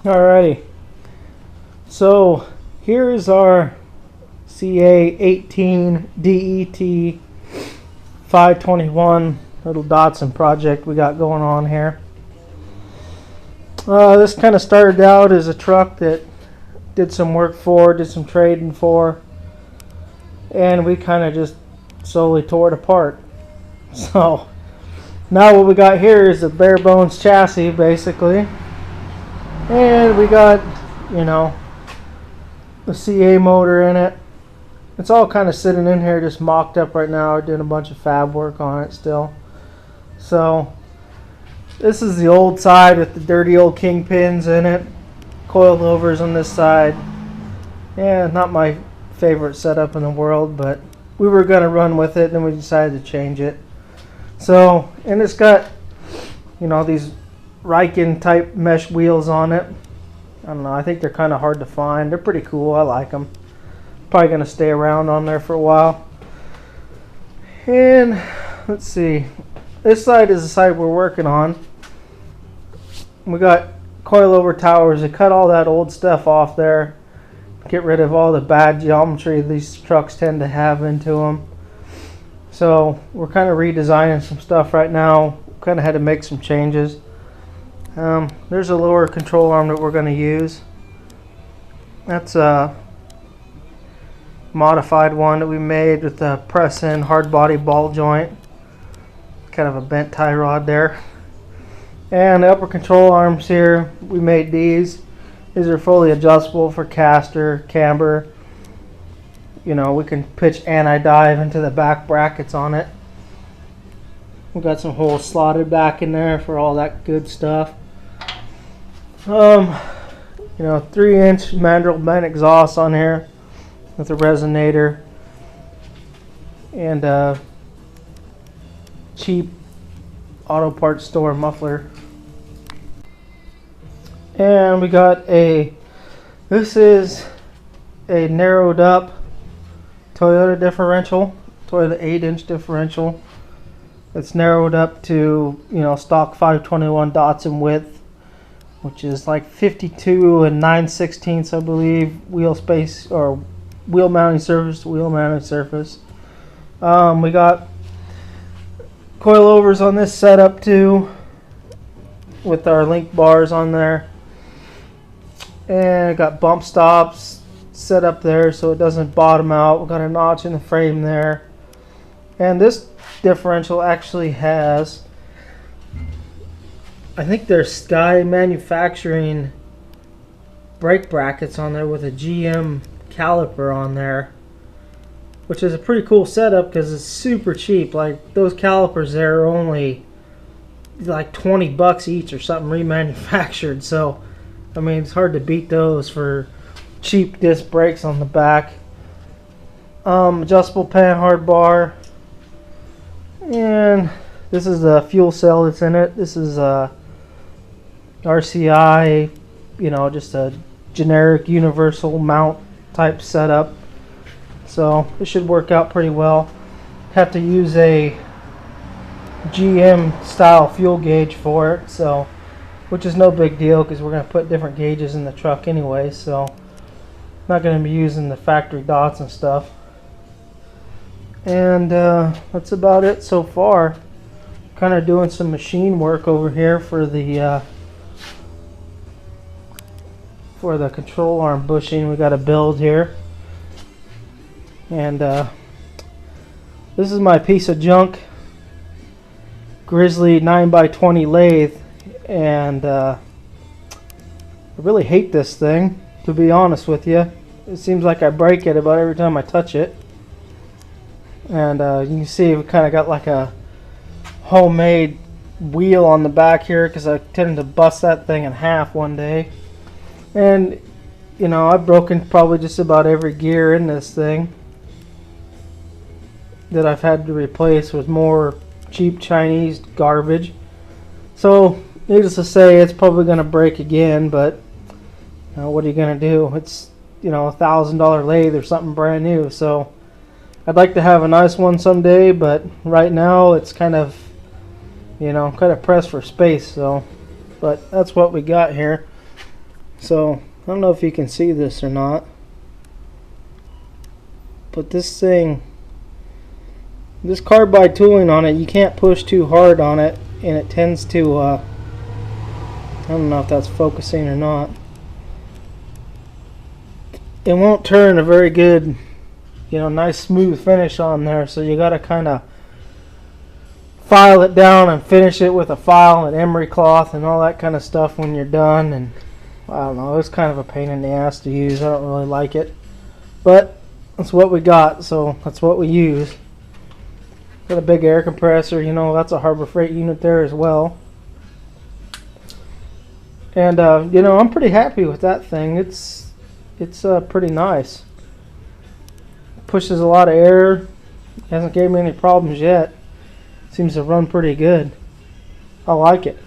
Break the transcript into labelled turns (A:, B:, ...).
A: Alrighty, so here's our CA18det 521 little Datsun project we got going on here. This kind of started out as a truck that did some work for, did some trading for, and we kind of just slowly tore it apart. So now what we got here is a bare bones chassis basically, and we got, you know, the CA motor in it. It's all kind of sitting in here just mocked up right now. We're doing a bunch of fab work on it still. So this is the old side with the dirty old kingpins in it, coilovers on this side. Yeah, not my favorite setup in the world, but we were going to run with it and we decided to change it. So, and it's got, you know, these Riken type mesh wheels on it. I don't know, I think they're kind of hard to find. They're pretty cool, I like them. Probably going to stay around on there for a while. And let's see, this side is the side we're working on. We got coilover towers. They cut all that old stuff off there, get rid of all the bad geometry these trucks tend to have into them. So we're kind of redesigning some stuff right now. Kind of had to make some changes. There's a lower control arm that we're going to use. That's a modified one that we made with the press-in hard body ball joint. Kind of a bent tie rod there. And the upper control arms here, we made these. These are fully adjustable for caster, camber. You know, we can pitch anti-dive into the back brackets on it. We've got some holes slotted back in there for all that good stuff. You know, 3-inch mandrel bent exhaust on here with a resonator and a cheap auto parts store muffler. And we got this is a narrowed up Toyota differential, Toyota 8-inch differential. It's narrowed up to, you know, stock 521 Datsun width, which is like 52 and 9/16, I believe, wheel space or wheel mounting surface to wheel mounting surface. We got coilovers on this setup too, with our link bars on there, and got bump stops set up there so it doesn't bottom out. We've got a notch in the frame there, and this differential actually has, I think they're Sky Manufacturing brake brackets on there with a GM caliper on there, which is a pretty cool setup because it's super cheap. Like, those calipers there are only like 20 bucks each or something, remanufactured. So I mean, it's hard to beat those for cheap disc brakes on the back. Adjustable pan hard bar, and this is the fuel cell that's in it. This is a RCI, you know, just a generic universal mount type setup. So it should work out pretty well. Have to use a GM style fuel gauge for it, so, which is no big deal because we're going to put different gauges in the truck anyway, so not going to be using the factory dots and stuff. And that's about it so far. Kind of doing some machine work over here for the control arm bushing we got to build here. And this is my piece of junk Grizzly 9x20 lathe, and I really hate this thing, to be honest with you. It seems like I break it about every time I touch it. And you can see we kind of got like a homemade wheel on the back here because I tended to bust that thing in half one day. And you know, I've broken probably just about every gear in this thing that I've had to replace with more cheap Chinese garbage. So needless to say, it's probably going to break again, but you know, what are you going to do? It's, you know, $1,000 lathe or something brand new. So I'd like to have a nice one someday, but right now it's kind of, you know, kind of pressed for space. So, but that's what we got here. So I don't know if you can see this or not, but this thing, this carbide tooling on it, you can't push too hard on it, and it tends to I don't know if that's focusing or not. It won't turn a very good, nice smooth finish on there, so you gotta kind of file it down and finish it with a file and emery cloth and all that kind of stuff when you're done. And I don't know, it's kind of a pain in the ass to use. I don't really like it, but that's what we got, so that's what we use. Got a big air compressor, that's a Harbor Freight unit there as well. And I'm pretty happy with that thing. It's pretty nice. Pushes a lot of air. Hasn't gave me any problems yet. Seems to run pretty good. I like it.